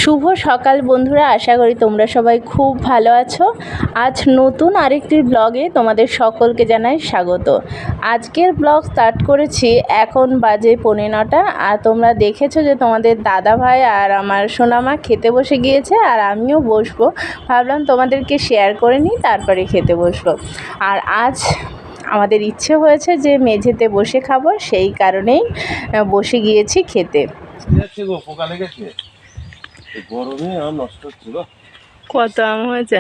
শুভ সকাল বন্ধুরা, আশা করি তোমরা সবাই খুব ভালো আছো। আজ নতুন আরেকটি ব্লগে তোমাদের সকলকে জানাই স্বাগত। আজকের ব্লগ স্টার্ট করেছি, এখন বাজে 9:15, আর তোমরা দেখেছো যে তোমাদের দাদা ভাই আর আমার সোনামা খেতে বসে গিয়েছে, আর আমিও বসবো। ভাবলাম তোমাদেরকে শেয়ার করে নিই, তারপরে খেতে বসবো। আর আজ আমাদের ইচ্ছে হয়েছে যে মেঝেতে বসে খাবো, সেই কারণেই বসে গিয়েছি খেতে। গরমে আম নষ্ট হচ্ছে গো। কত আম হয়েছে?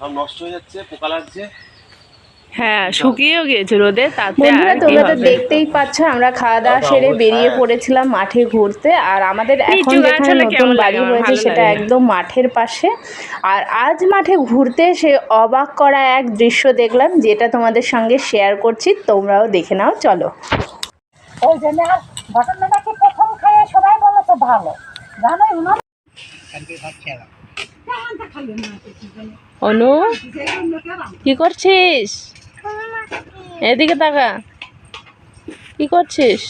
আম নষ্ট হয়ে যাচ্ছে, পোকা লাগছে। হ্যাঁ, শুকিয়েও গিয়েছে রোদে। বন্ধুরা, তোমরা তো দেখতেই পাচ্ছ, আমরা খাওয়া দাওয়া সেরে বেরিয়ে পড়েছিলাম মাঠে ঘুরতে। আর আমাদের এখন যেখানে নতুন বাড়ি হয়েছে সেটা একদম মাঠের পাশে। আর আজ মাঠে ঘুরতে এসে অবাক করা এক দৃশ্য দেখলাম, যেটা তোমাদের সঙ্গে শেয়ার করছি, তোমরাও দেখে নাও, চলো। ওই জন্য ঘটনাটাকে প্রথম খাইয়ে সবাই বলে তো ভালো জানো। অনু, কি করছিস? এদিকে তাকা, কি করছিস?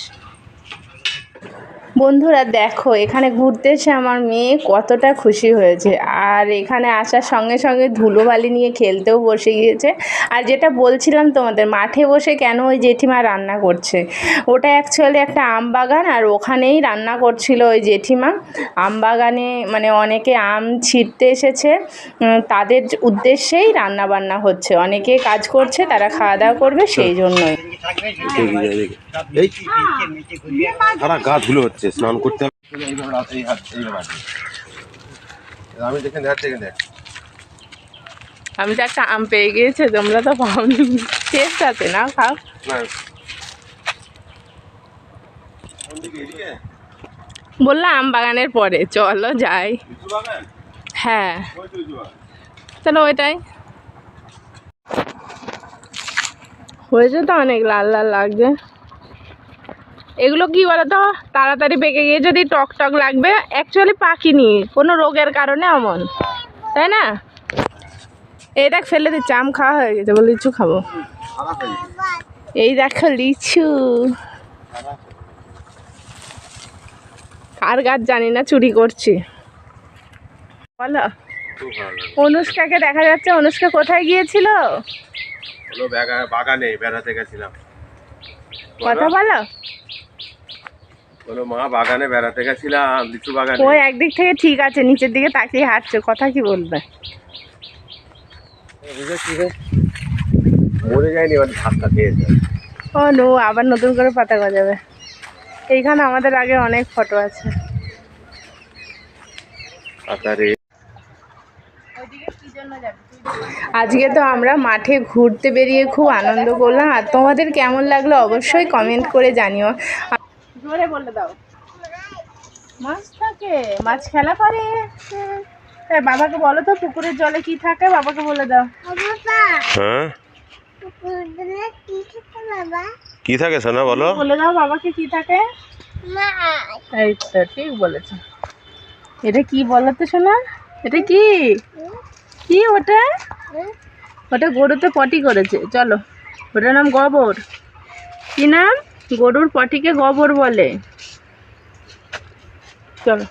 বন্ধুরা দেখো, এখানে ঘুরতে এসে আমার মেয়ে কতটা খুশি হয়েছে। আর এখানে আসার সঙ্গে সঙ্গে ধুলোবালি নিয়ে খেলতেও বসে গিয়েছে। আর যেটা বলছিলাম তোমাদের, মাঠে বসে কেন ওই জেঠিমা রান্না করছে, ওটা অ্যাকচুয়ালি একটা আম বাগান, আর ওখানেই রান্না করছিল ওই জেঠিমা। আম বাগানে মানে অনেকে আম ছিঁড়তে এসেছে, তাদের উদ্দেশ্যেই রান্না বান্না হচ্ছে। অনেকে কাজ করছে, তারা খাওয়া দাওয়া করবে, সেই জন্যই। সারা গা ধুলো হচ্ছে, স্নান করতে হবে। আমি দেখে দেখ। আমি তো একটা আম পেয়ে গিয়েছে, তোমরা তো পাওনি। টেস্ট আছে না, খাও। বললাম আম বাগানের পরে চলো যাই। হ্যাঁ, চলো ওইটাই। হয়েছে তো অনেক, লাল লাল লাগছে। এগুলো কি বলো তো, তাড়াতাড়ি পেকে গিয়ে যদি টক টক লাগবে, অ্যাকচুয়ালি পাকিনি, কোনো রোগের কারণে এমন, তাই না? এই দেখ, ফেলে দিচ্ছে, আম খাওয়া হয়ে গেছে, বলে লিচু খাবো। এই দেখো লিচু, কার গাছ জানি না, চুরি করছি। বলো, অনুষ্কাকে দেখা যাচ্ছে। অনুষ্কা কোথায় গিয়েছিল? বাগানে বেড়াতে গেছিলাম। কথা বলো। বলো, মা বাগানে বেড়াতে গেছিলাম, লিচু বাগানে। ওই একদিক থেকে ঠিক আছে, নিচের দিকে তাকিয়ে হাঁটছে, কথা কি বলবে? মরে যায়নি, মানে ধাক্কা খেয়েছে। ও নো, আবার নতুন করে পাতা গজাবে। এইখানে আমাদের আগে অনেক ফটো আছে। আজকে তো আমরা মাঠে ঘুরতে বেরিয়ে খুব আনন্দ করলাম। আর তোমাদের কেমন লাগলো অবশ্যই কমেন্ট করে জানিও। জোরে বলে দাও। মাছ থাকে, মাছ খেলা করে। বাবাকে বলো তো, পুকুরের জলে কি থাকে, বাবাকে বলে দাও। হ্যাঁ, কি থাকে সোনা, বলো। বলে দাও বাবাকে, কি থাকে। এই তো ঠিক বলেছো। এটা কি বলো তো সোনা, এটা কি কি ওটা? ওটা গরুতে পটি করেছে, চলো। ওটার নাম গোবর। কি নাম? গরুর পটিকে গোবর বলে, চলো।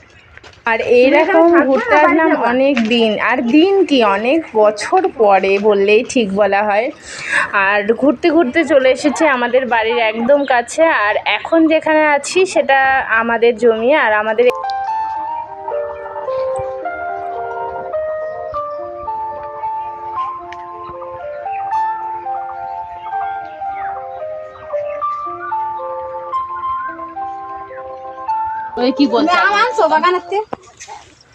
আর এইরকম ঘুরতে আসলাম অনেক দিন, আর দিন কি অনেক বছর পরে বললেই ঠিক বলা হয়। আর ঘুরতে ঘুরতে চলে এসেছে আমাদের বাড়ির একদম কাছে। আর এখন যেখানে আছি সেটা আমাদের জমি। আর আমাদের ওই কি বলছে,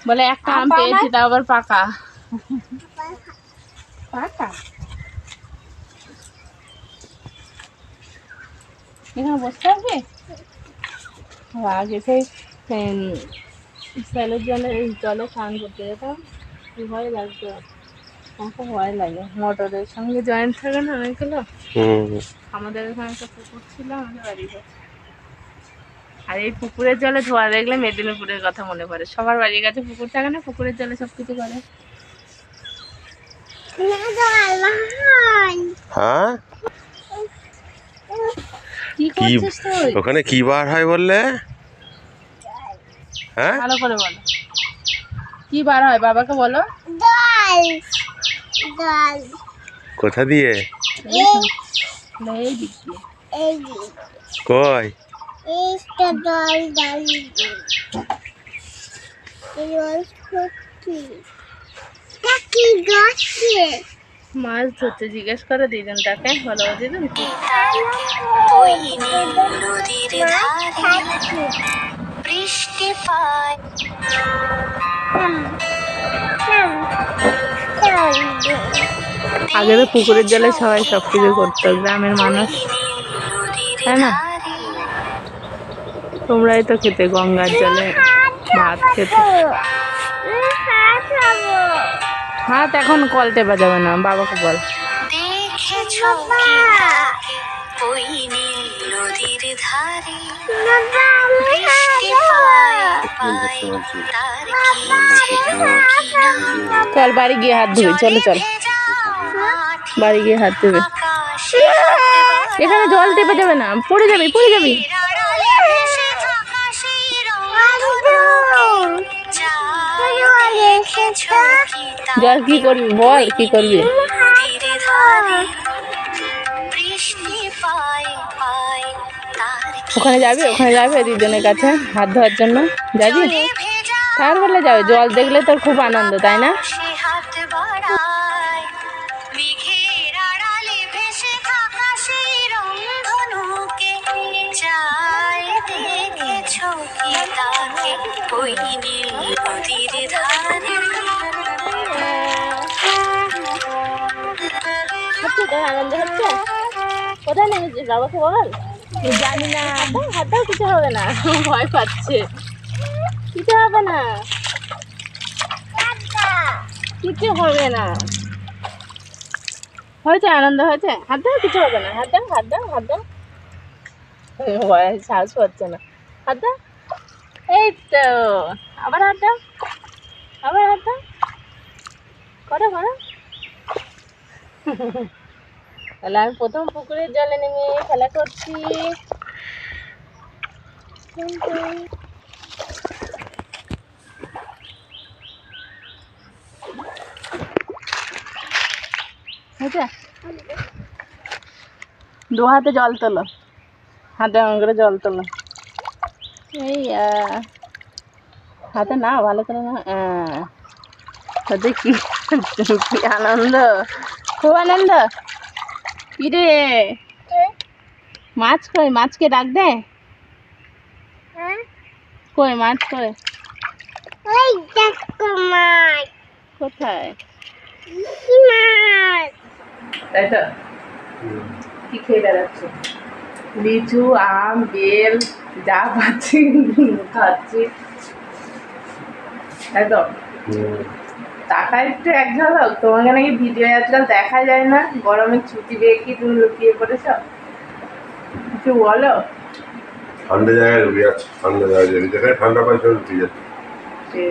বলে একটা আম পেয়েছি, তা আবার পাকা। পাকা এখানে বসতে হবে। আগে সেই স্যালের জলে স্নান করতে যেতাম, কি ভয় লাগতো। আমাকে ভয় লাগে, মোটরের সঙ্গে জয়েন্ট থাকে না অনেকগুলো। আমাদের এখানে একটা পুকুর ছিল আমাদের বাড়িতে। আর এই পুকুরের জলে ধোয়া দেখলে মেদিনীপুরের কথা মনে পড়ে। সবার বাড়ির কাছে পুকুর থাকে না, পুকুরের জলে সব কিছু করে। হ্যাঁ, কি করছিস তুই? ওখানে কি বার হয় বললে? হ্যাঁ, ভালো করে বলো। কি বার হয় বাবাকে বলো? কোথা দিয়ে? এই দিক দিয়ে। কই? মাছ ধরতে জিজ্ঞেস করে দিদিন তাকে, বলো দিদিন কি? বৃষ্টি পায় আগে তো পুকুরের জলে সবাই সবকিছু করতো, গ্রামের মানুষ, তাই না? তোমরাই তো খেতে গঙ্গার জলে ভাত খেতে। হাত এখন কল টেপা যাবে না, বাবাকে বল। দেখেছো কি তাকে ওই নীল নদীর ধারে বৃষ্টি পায় পায় তার কি যেন কি নাম। চল বাড়ি গিয়ে হাত ধুবি, চলো চল বাড়ি গিয়ে হাত ধুবে। আকাশে এখানে জল টেপে যাবে না, পড়ে যাবি পড়ে যাবি। আড়ালে ভেসে থাকা সেই রংধনুকে চাই দেখেছো কি তাকে জল কি করবি বল, কি করবি? নদীর ধারে বৃষ্টি পায় পায় তার কি ওখানে যাবি, ওখানে যাবে দিদিনের কাছে হাত ধোয়ার জন্য, যাবি? ভেজা তার বলে যাবে, জল দেখলে তোর খুব আনন্দ, তাই না? সে হাত বাড়ায় মেঘের আড়ালে ভেসে থাকা সেই রংধনুকে চাই দেখেছো কি তাকে ওই নীল নদীর ধারে। আনন্দ হচ্ছে। কোথায় নেমেছিস বাবাকে বল? জানি না, হাত দাও, কিছু হবে না, ভয় পাচ্ছে। কিছু হবে না, কিছু হবে না। হয়েছে, আনন্দ হয়েছে, হাত দাও, কিছু হবে না, হাত দাও হাত দাও হাত দাও। ভয় সাহস পাচ্ছে না, হাত দাও। এই তো, আবার হাত দাও, আবার হাত দাও, করো করো। তাহলে আমি প্রথম পুকুরের জলে নেমে খেলা করছি। দু হাতে জল তোলো, হাতে এমন করে জল তোলো। এই হাতে না, ভালো করে না। হাতে কি কি আনন্দ, খুব আনন্দ। কি রে মাছ কই? মাছকে ডাক দে। কই মাছ কই? কোথায়? তাই তো, কি খেয়ে বেড়াচ্ছে? লিচু, আম, বেল, যা পাচ্ছি খাচ্ছি, তাই তো। টাকা একটু এক ঝলক, তোমাকে নাকি ভিডিও আজকাল দেখা যায় না, গরমে ছুটি পেয়ে কি তুমি লুকিয়ে পড়েছ? কিছু বলো। ঠান্ডা জায়গায় রুবি আছে, ঠান্ডা জায়গায় যেখানে ঠান্ডা পাই সেখানে রুবি যাচ্ছে।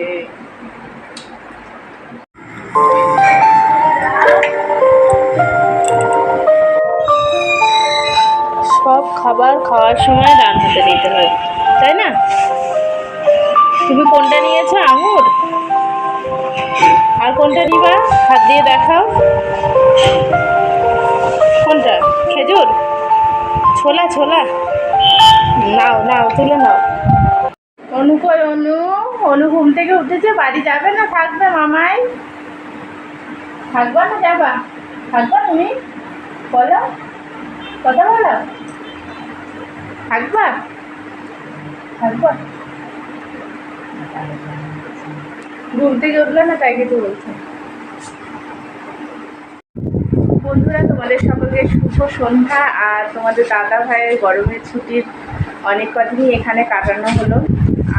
সব খাবার খাওয়ার সময় ডান হাতে নিতে হয়, তাই না? তুমি কোনটা নিয়েছো? আঙুর? আর কোনটা নিবা? হাত দিয়ে দেখাও। কোনটা? খেজুর? ছোলা? ছোলা নাও নাও, তুলে নাও। অনু কই? অনু, অনু ঘুম থেকে উঠেছে, বাড়ি যাবে না থাকবে? মামাই থাকবা না যাবা? থাকবা তুমি? বলো, কথা বলো। থাকবা? থাকবা? ঘুম থেকে উঠলে না, তাই কিছু বলছে। বন্ধুরা, তোমাদের সকলকে শুভ সন্ধ্যা। আর তোমাদের দাদা ভাইয়ের গরমের ছুটির অনেক কদিনই এখানে কাটানো হলো।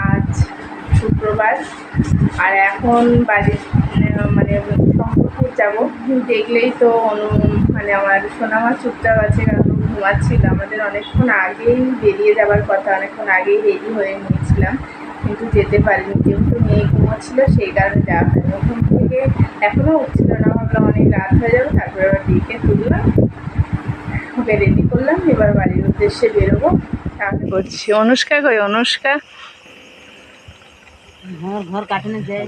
আজ শুক্রবার, আর এখন বাড়ি মানে শঙ্করপুর যাবো। দেখলেই তো মানে আমার সোনামা চুপচাপ আছে, কারণ ঘুমাচ্ছিল। আমাদের অনেকক্ষণ আগেই বেরিয়ে যাবার কথা, অনেকক্ষণ আগেই রেডি হয়ে নিয়েছিলাম, কিন্তু যেতে পারিনি, যেহেতু মেয়ে ঘুমোচ্ছিল সেই কারণে যাওয়া হয়নি। ওখান থেকে এখনও উঠছিল না, ভাবলাম অনেক রাত হয়ে যাবে, তারপরে আবার দিকে তুললাম, ওকে রেডি করলাম, এবার বাড়ির উদ্দেশ্যে বেরোবো। তাহলে করছি। অনুষ্কা কই? অনুষ্কা ঘর কাটানো যায়।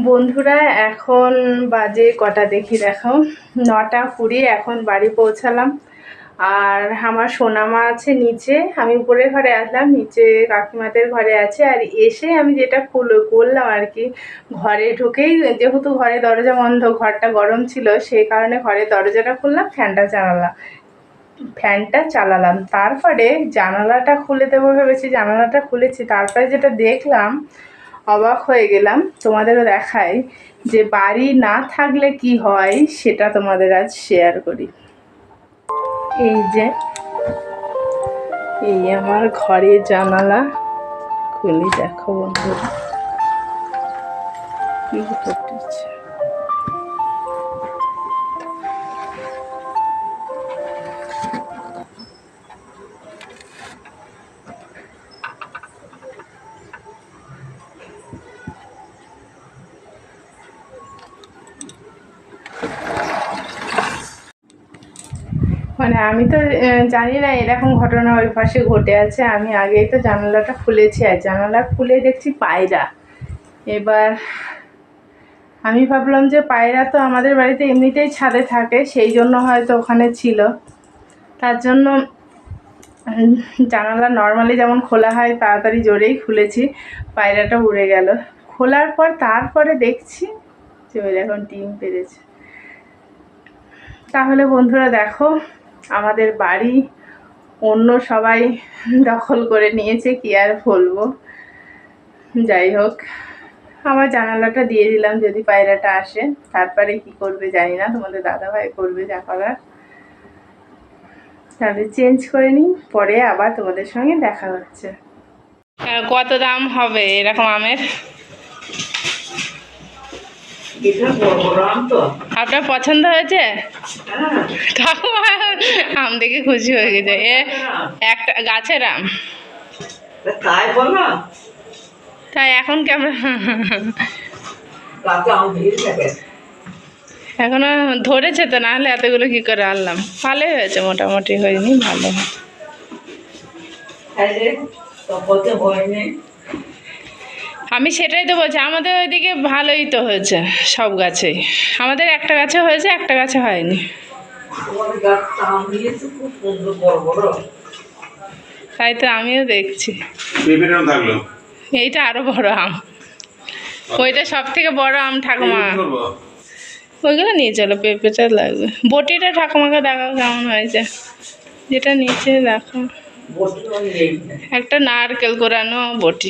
বন্ধুরা এখন বাজে কটা দেখি, দেখো 9:20। এখন বাড়ি পৌঁছালাম। আর আমার সোনামা আছে নিচে, আমি উপরের ঘরে আসলাম, নিচে কাকিমাদের ঘরে আছে। আর এসে আমি যেটা করলাম আর কি, ঘরে ঢুকেই যেহেতু ঘরে দরজা বন্ধ, ঘরটা গরম ছিল, সেই কারণে ঘরের দরজাটা খুললাম, ফ্যানটা চালালাম। তারপরে জানালাটা খুলে দেবো ভেবেছি, জানালাটা খুলেছি। তারপরে যেটা দেখলাম অবাক হয়ে গেলাম, তোমাদেরও দেখাই যে বাড়ি না থাকলে কি হয় সেটা তোমাদের আজ শেয়ার করি। এই আমার ঘরের জানালা খুলি, দেখো বন্ধুরা কি করতেছে। মানে আমি তো জানি না এরকম ঘটনা ওই পাশে ঘটে আছে। আমি আগেই তো জানালাটা খুলেছি, আর জানালা খুলে দেখছি পায়রা। এবার আমি ভাবলাম যে পায়রা তো আমাদের বাড়িতে এমনিতেই ছাদে থাকে, সেই জন্য হয়তো ওখানে ছিল। তার জন্য জানালা নর্মালি যেমন খোলা হয় তাড়াতাড়ি জোরেই খুলেছি, পায়রাটা উড়ে গেল। খোলার পর তারপরে দেখছি যে ওই এখন ডিম পেড়েছে। তাহলে বন্ধুরা দেখো, আমাদের বাড়ি অন্য সবাই দখল করে নিয়েছে, কি আর বলবো। যাই হোক, আমার জানালাটা দিয়ে দিলাম, যদি পায়রাটা আসে। তারপরে কি করবে জানি না, তোমাদের দাদাভাই করবে যা করার। তাহলে চেঞ্জ করে নিই, পরে আবার তোমাদের সঙ্গে দেখা হচ্ছে। কত দাম হবে এরকম আমের? আপনার পছন্দ হয়েছে? ঠাকুমা আম দেখে খুশি হয়ে গেছে। একটা গাছের আম, তাই এখন কেমন এখনো ধরেছে তো, না হলে এতগুলো কি করে আনলাম। ভালোই হয়েছে, মোটামুটি হয়নি, ভালো। আমি সেটাই তো বলছি, আমাদের ওইদিকে ভালোই তো হয়েছে সব গাছেই। আমাদের একটা গাছে হয়েছে, একটা গাছে হয়নি। তাই তো আমিও দেখছি। এইটা আরো বড় আম, ওইটা সব থেকে বড় আম ঠাকুমা। ওইগুলো নিয়ে চলো, পেঁপেটা লাগবে। বটিটা ঠাকুমাকে দেখাও কেমন হয়েছে, যেটা নিচে দেখো একটা নারকেল কোরানো বটি।